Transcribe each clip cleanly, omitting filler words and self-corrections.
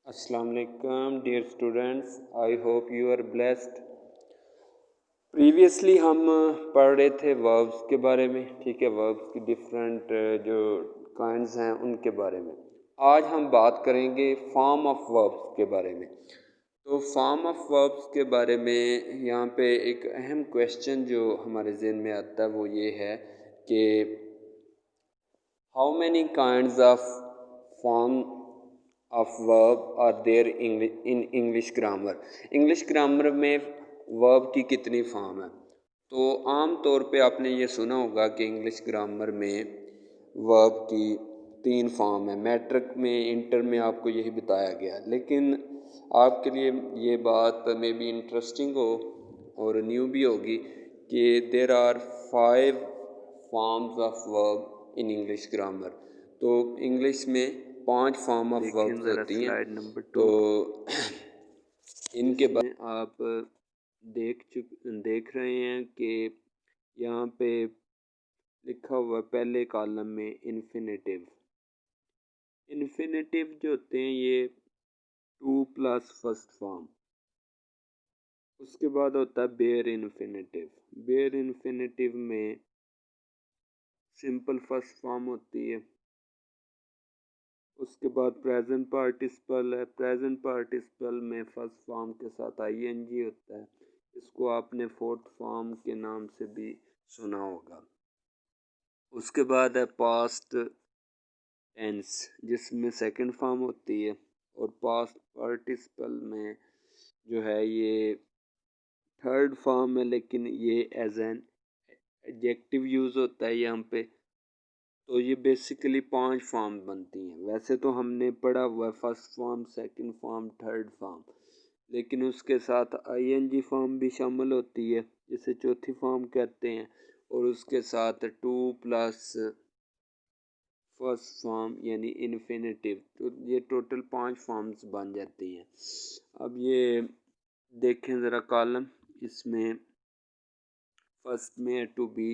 Assalamu alaikum dear students, I hope you are blessed. Previously हम पढ़ रहे थे वर्ब्स के बारे में, ठीक है, वर्ब्स की डिफरेंट जो काइंड्स हैं उनके बारे में। आज हम बात करेंगे फॉर्म ऑफ वर्ब्स के बारे में। तो फॉर्म ऑफ वर्ब्स के बारे में यहाँ पे एक अहम क्वेश्चन जो हमारे ज़हन में आता है वो ये है कि how many kinds of form of verb are there in English grammar. English grammar में वर्ब की कितनी फॉर्म है? तो आम तौर पे आपने ये सुना होगा कि इंग्लिश ग्रामर में वर्ब की 3 फॉर्म है। मैट्रिक में, इंटर में आपको यही बताया गया, लेकिन आपके लिए ये बात मे बी इंटरेस्टिंग हो और न्यू भी होगी कि there are 5 forms of verb in English grammar. तो इंग्लिश में 5 फॉर्म ऑफ वर्ब्स होती हैं। स्लाइड नंबर 2 तो इनके बारे में आप देख रहे हैं कि यहाँ पे लिखा हुआ पहले कॉलम में इन्फिनेटिव। इन्फिनेटिव जो होते हैं ये 2 प्लस फर्स्ट फॉर्म। उसके बाद होता है बेयर इन्फिनेटिव। बेयर इन्फिनेटिव में सिंपल फर्स्ट फॉर्म होती है। उसके बाद प्रेजेंट पार्टिसिपल है। प्रेजेंट पार्टिसिपल में फर्स्ट फॉर्म के साथ आईएनजी होता है। इसको आपने फोर्थ फॉर्म के नाम से भी सुना होगा। उसके बाद है पास्ट टेंस, जिसमें सेकंड फॉर्म होती है, और पास्ट पार्टिसिपल में जो है ये थर्ड फॉर्म है, लेकिन ये एज एन एडजेक्टिव यूज़ होता है यहाँ पे। तो ये बेसिकली 5 फॉर्म बनती हैं। वैसे तो हमने पढ़ा हुआ है first form, second form, third form, लेकिन उसके साथ आईएनजी फॉर्म भी शामिल होती है, जिसे चौथी फॉर्म कहते हैं, और उसके साथ 2 प्लस फर्स्ट फॉर्म यानी इन्फिनेटिव। तो ये टोटल 5 फॉर्म्स बन जाती हैं। अब ये देखें ज़रा कॉलम, इसमें फर्स्ट में है टू बी।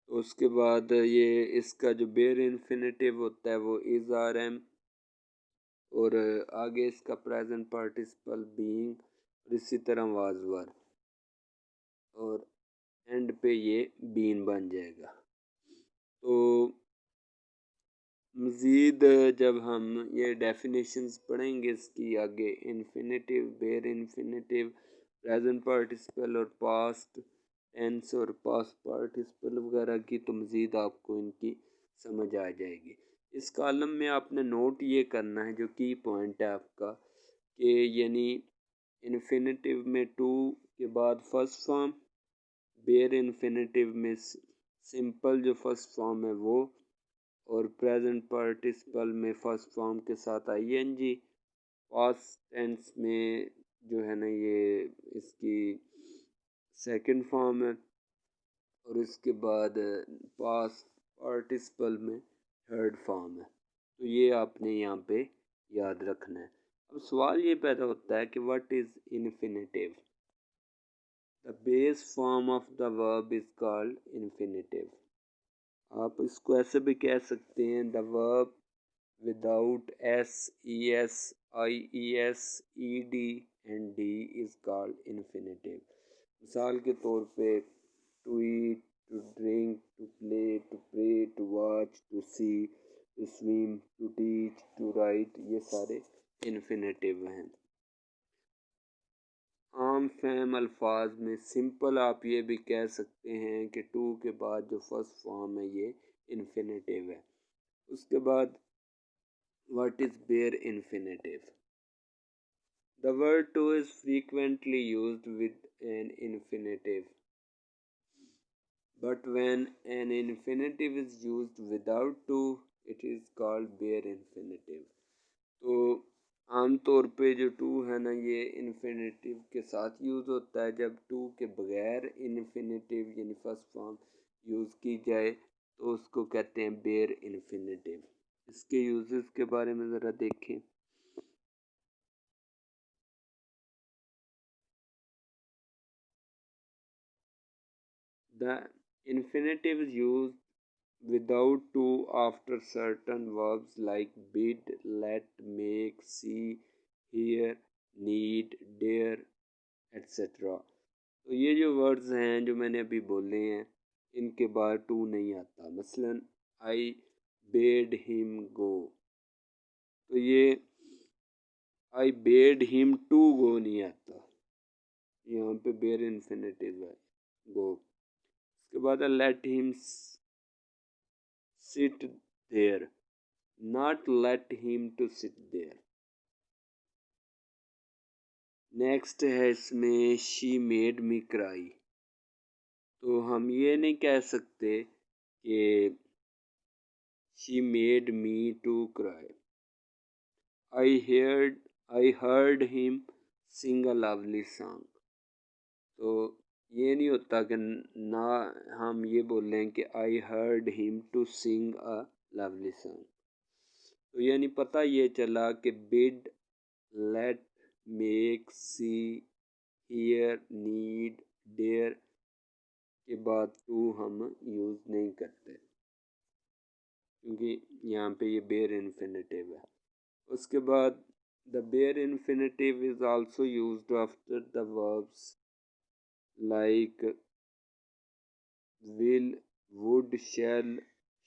तो उसके बाद ये इसका जो बेयर इन्फिनेटिव होता है वो इज़ आर एम, और आगे इसका प्रेजेंट पार्टिसिपल बीइंग, और इसी तरह वाज वर, और एंड पे ये बीन बन जाएगा। तो मज़ीद जब हम ये डेफिनेशंस पढ़ेंगे इसकी आगे, infinitive, bare infinitive, present participle और पास्ट टेंस और पास्ट पार्टिसिपल वगैरह की, तो मज़ीद आपको इनकी समझ आ जाएगी। इस कॉलम में आपने नोट ये करना है, जो की पॉइंट है आपका, कि यानी इन्फिनेटिव में 2 के बाद फर्स्ट फॉर्म, बेयर इन्फिनेटिव में सिंपल जो फर्स्ट फॉर्म है वो, और प्रेजेंट पार्टिसिपल में फर्स्ट फॉर्म के साथ आईएनजी, पास्ट टेंस में जो है ना ये इसकी सेकंड फॉर्म है, और इसके बाद पास्ट पार्टिसिपल में थर्ड फॉर्म है। तो ये आपने यहाँ पे याद रखना है। अब सवाल ये पैदा होता है कि what is infinitive. The base form of the verb is called infinitive. आप इसको ऐसे भी कह सकते हैं, the verb without S, E S, I E S, E D and D is called infinitive. मिसाल के तौर पे to eat, to drink, to play, to pray, to watch, to see, to swim, to teach, to write, ये सारे infinitive हैं। आम फहम अल्फाज में सिंपल आप ये भी कह सकते हैं कि टू के बाद जो फर्स्ट फॉर्म है ये इन्फिनेटिव है। उसके बाद what is bare infinitive. The word to is frequently used with an infinitive, but when an infinitive is used without to, it is called bare infinitive। तो आम तौर पे जो टू है ना ये इन्फिनेटिव के साथ यूज़ होता है। जब टू के बगैर इन्फिनेटिव यानी फर्स्ट फॉर्म यूज़ की जाए तो उसको कहते हैं बेयर इन्फिनेटिव। इसके यूजेस के बारे में ज़रा देखें। The infinitive is used without to after certain verbs like bid, let, make, see, hear, need, dare, etc. तो ये जो वर्ड्स हैं जो मैंने अभी बोले हैं इनके बाद टू नहीं आता। मसलन आई बेड हिम गो, तो ये आई बेड हिम टू गो नहीं आता, यहाँ पे बेयर इन्फिनेटिव है गो। उसके बाद let him sit there, not let him to sit there. Next है इसमें शी मेड मी क्राई, तो हम ये नहीं कह सकते कि she made me to cry. I heard him sing a lovely song, तो ये नहीं होता कि ना हम ये बोल रहे हैं कि I heard him to sing a lovely song. तो यानी पता ये चला कि bid, let, make, see, hear, need, dare के बाद टू हम यूज़ नहीं करते क्योंकि यहाँ पे ये बेयर इन्फिनेटिव है। उसके बाद the bare infinitive is also used after the verbs like will, would, shall,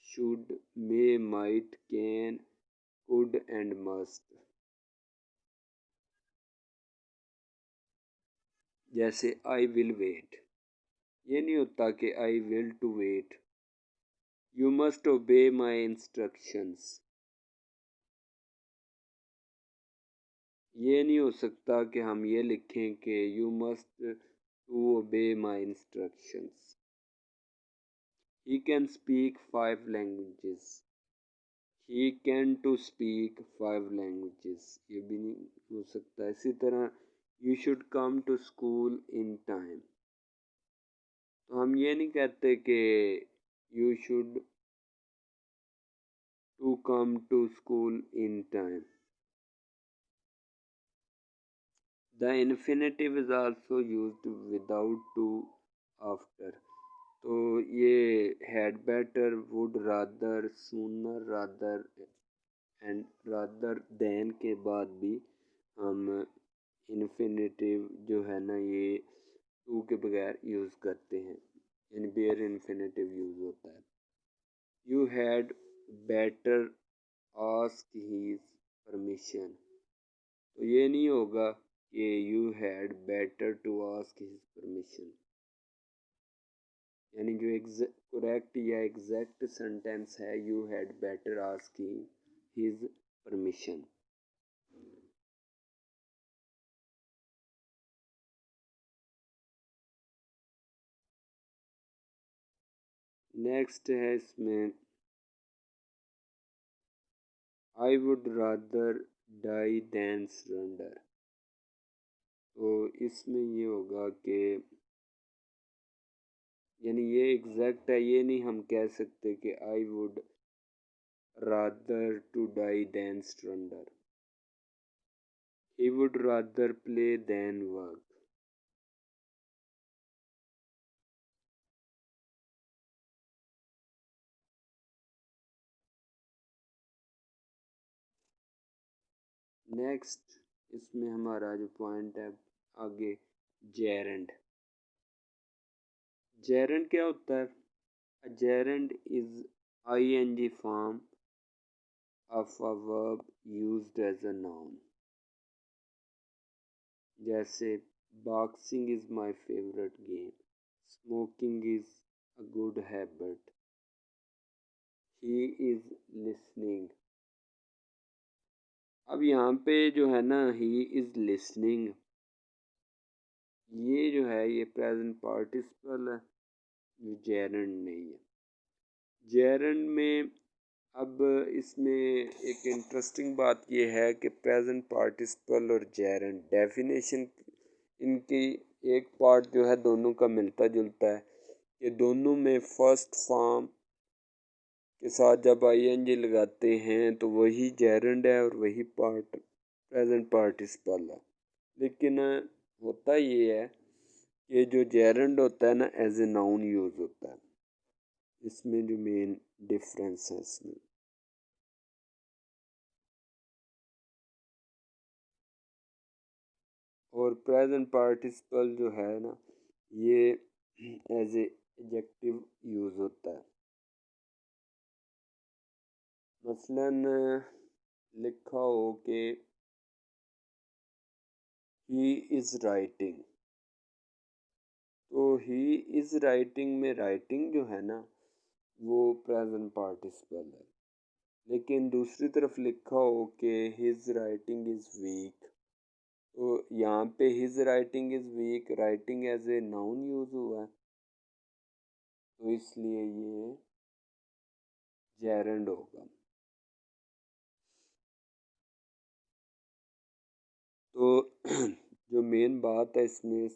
should, may, might, can, could and must। जैसे आई विल वेट, ये नहीं होता कि I will to wait. You must obey my instructions, ये नहीं हो सकता कि हम ये लिखें कि you must to obey my instructions. He can speak 5 languages, he can to speak 5 languages, ये भी नहीं हो सकता। इसी तरह you should come to school in time, तो हम ये नहीं कहते कि you should to come to school in time. The infinitive is also used without to after, तो ये had better, would rather, sooner rather and rather than के बाद भी हम इन्फिनेटिव जो है ना ये टू के बगैर यूज़ करते हैं, यानी बेयर इन्फिनेटिव यूज़ होता है। You had better ask his permission, तो ये नहीं होगा कि you had better to ask his permission, यानी जो करेक्ट या एग्जैक्ट सेंटेंस है you had better ask his permission. Next है इसमें I would rather die than surrender, तो इसमें ये होगा कि यानी ये एग्जैक्ट है, ये नहीं हम कह सकते कि I would rather to die than surrender, he would rather play than work. Next इसमें हमारा जो पॉइंट है आगे जेरेंड। जेरेंड क्या होता है? A gerund is ing form of a verb used as a noun, जैसे boxing is my favorite game, smoking is a good habit, he is listening। अब यहाँ पे जो है ना he is listening, ये जो है ये प्रेजेंट पार्टिसिपल है, ये जेरंड नहीं है। जेरंड में अब इसमें एक इंटरेस्टिंग बात ये है कि प्रेजेंट पार्टिसिपल और जेरंड डेफिनेशन इनकी एक पार्ट जो है दोनों का मिलता जुलता है, ये दोनों में फर्स्ट फॉर्म के साथ जब आईएनजी लगाते हैं तो वही जेरंड है और वही पार्ट प्रेजेंट पार्टिसिपल है। लेकिन होता ये है कि जो जेरंड होता है ना एज ए नाउन यूज़ होता है, इसमें जो मेन डिफरेंस है इसमें। और प्रेजेंट पार्टिसिपल जो है ना, ये एज ए एडजेक्टिव यूज होता है। मसलन लिखा हो कि ही इज राइटिंग, तो ही इज राइटिंग में राइटिंग जो है ना वो प्रेजेंट पार्टिसिपल है। लेकिन दूसरी तरफ लिखा हो कि हिज राइटिंग इज वीक, तो यहाँ पे his writing is weak writing as a noun used हुआ है, तो इसलिए ये जेरेंड होगा। तो जो मेन बात है इसमें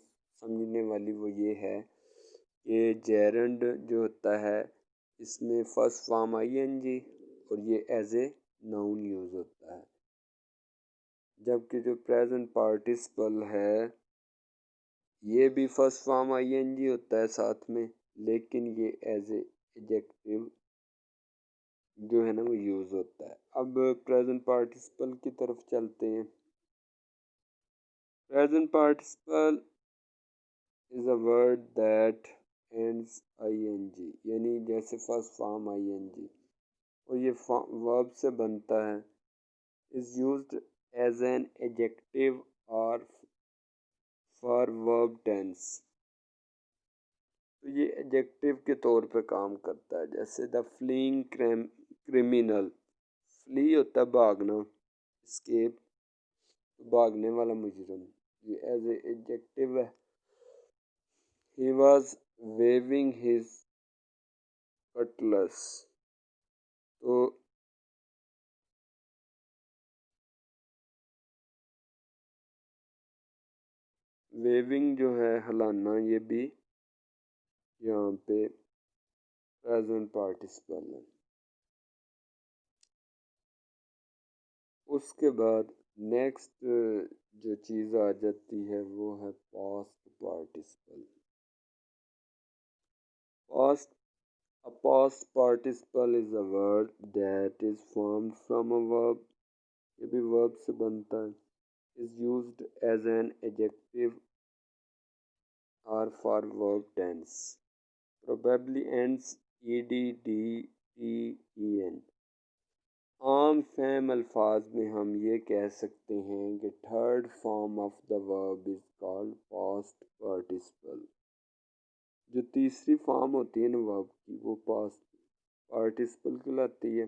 समझने वाली वो ये है कि जेरेंड जो होता है इसमें फर्स्ट फॉर्म आईएनजी और ये एज ए नाउन यूज होता है, जबकि जो प्रेजेंट पार्टिसिपल है ये भी फर्स्ट फॉर्म आईएनजी होता है साथ में, लेकिन ये एज ए एडजेक्टिव जो है ना वो यूज होता है। अब प्रेजेंट पार्टिसिपल की तरफ चलते हैं। Present participle is a word that ends I N G, यानी जैसे फर्स्ट फॉर्म आईएनजी और ये वर्ब से बनता है, is used as an adjective और फॉर वर्ब टेंस, तो ये एडजेक्टिव के तौर पे काम करता है। जैसे द फ्लीइंग क्रिमिनल, फ्ली होता है भागना, स्केप भागने वाला मुजरिम, ये एज ए एडजेक्टिव है। He was waving his cutlass, तो वेविंग जो है हिलाना, ये भी यहाँ पे प्रेजेंट पार्टिसिपल है। उसके बाद नेक्स्ट जो चीज़ आ जाती है वो है past participle. Past A past participle is a word that is formed from a verb, ये भी verb से बनता है, is used as an adjective or for verb tense, probably ends ed, d, t, en। आम fam अल्फाज में हम ये कह सकते हैं कि third form of the verb is called past participle. जो तीसरी फॉर्म होती है ना वर्ब की वो पास्ट पार्टिसिपल कहलाती है।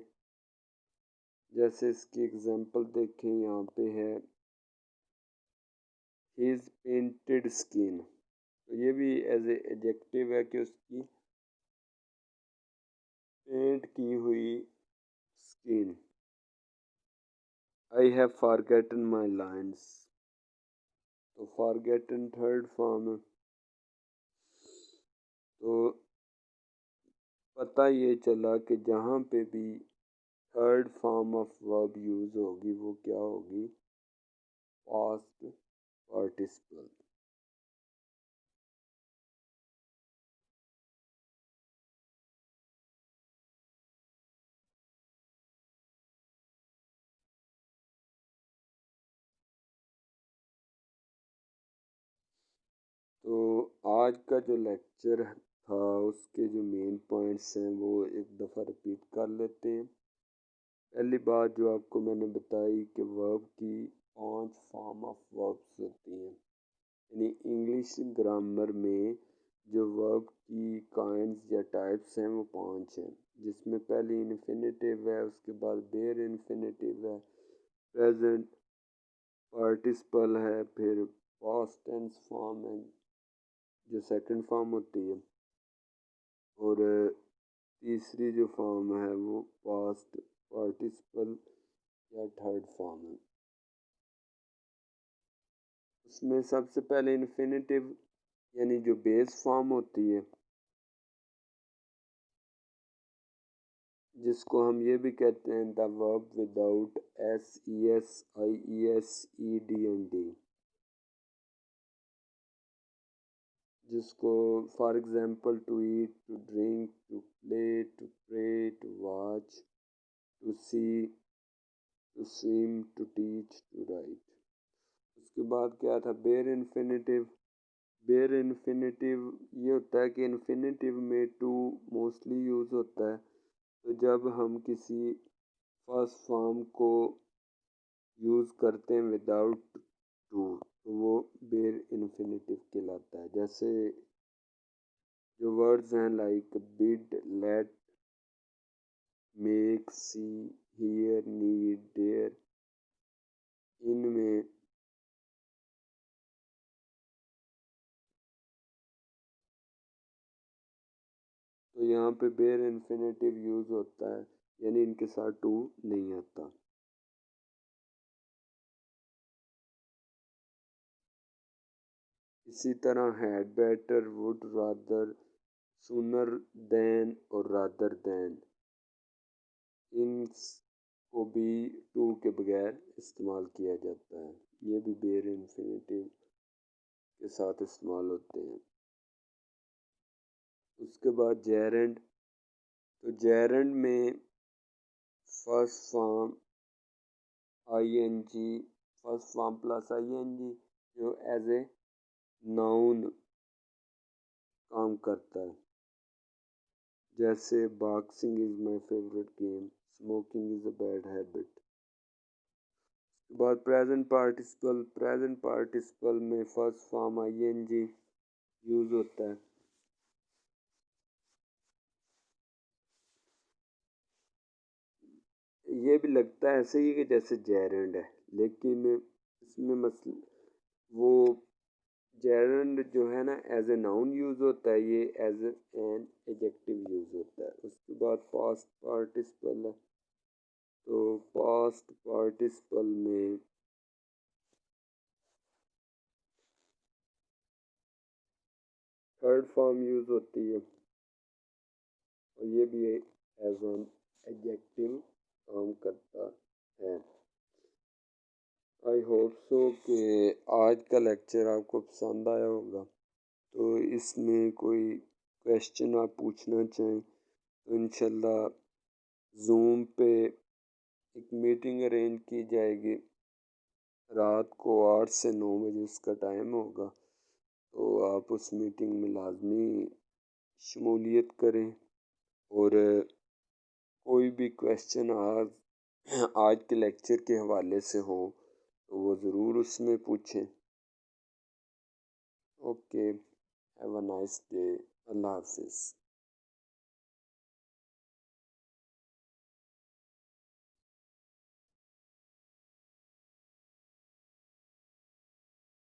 जैसे इसकी एग्जांपल देखें, यहाँ पे है हिज पेंटेड स्किन, तो ये भी एज ए एडजेक्टिव है कि उसकी पेंट की हुई skin. I have forgotten my lines, तो फॉरगेटन थर्ड फॉर्म है। तो पता ये चला कि जहाँ पे भी third form of verb use होगी वो क्या होगी, पास्ट पार्टिसिपल। तो आज का जो लेक्चर था उसके जो मेन पॉइंट्स हैं वो एक दफ़ा रिपीट कर लेते हैं। पहली बात जो आपको मैंने बताई कि वर्ब की 5 फॉर्म ऑफ वर्ब्स होती हैं, यानी इंग्लिश ग्रामर में जो वर्ब की काइंड्स या टाइप्स हैं वो 5 हैं, जिसमें पहली इन्फिनेटिव है, उसके बाद बेयर इन्फिनेटिव है, प्रेजेंट पार्टिसिपल है, फिर पास्ट टेंस फॉर्म है जो सेकंड फॉर्म होती है, और तीसरी जो फॉर्म है वो पास्ट पार्टिसिपल या थर्ड फॉर्म है। उसमें सबसे पहले इन्फिनेटिव यानी जो बेस फॉर्म होती है, जिसको हम ये भी कहते हैं the verb without S E S I E S E D N D. जिसको for example to eat, to drink, to play, to pray, to watch, to see, to swim, to teach, to write. उसके बाद क्या था bear infinitive. Bare infinitive ये होता है कि infinitive में टू मोस्टली यूज़ होता है। तो जब हम किसी फर्स्ट फॉर्म को यूज़ करते हैं विदाउट टू तो वो बेयर इन्फिनेटिव कहलाता है। जैसे जो वर्ड्स हैं like bid, let, make, see, hear, need, dare, इनमें तो यहाँ पे बेयर इन्फिनेटिव यूज़ होता है, यानी इनके साथ टू नहीं आता। इसी तरह had, better, would, rather, sooner than और रादर देन, इन को भी टू के बगैर इस्तेमाल किया जाता है। ये भी बेयर इन्फिनेटिव के साथ इस्तेमाल होते हैं। उसके बाद जेरेंड। तो जेरेंड में first form I N G, first form plus I N G जो एज ए नाउन काम करता है। जैसे boxing is my favourite game, smoking is a bad habit. बाद प्रेजेंट पार्टिसिपल। प्रेजेंट पार्टिसिपल में फर्स्ट फॉर्म आईएनजी यूज़ होता है। ये भी लगता है ऐसे ही कि जैसे जेरेंड है, लेकिन इसमें मसल वो जेरेंड जो है ना एज ए नाउन यूज़ होता है, ये एज एन एडजेक्टिव यूज़ होता है। उसके बाद पास्ट पार्टिसिपल है। तो पास्ट पार्टिसिपल में थर्ड फॉर्म यूज़ होती है और ये भी एज एन एडजेक्टिव काम करता है। आई होप सो कि आज का लेक्चर आपको पसंद आया होगा। तो इसमें कोई क्वेश्चन आप पूछना चाहें तो इंशाल्लाह जूम पे एक मीटिंग अरेंज की जाएगी। रात को 8 से 9 बजे उसका टाइम होगा। तो आप उस मीटिंग में लाजमी शमूलियत करें और कोई भी क्वेश्चन आज के लेक्चर के हवाले से हो तो वो ज़रूर उसमें पूछें। Okay, have a nice day. अल्लाह हाफिज़।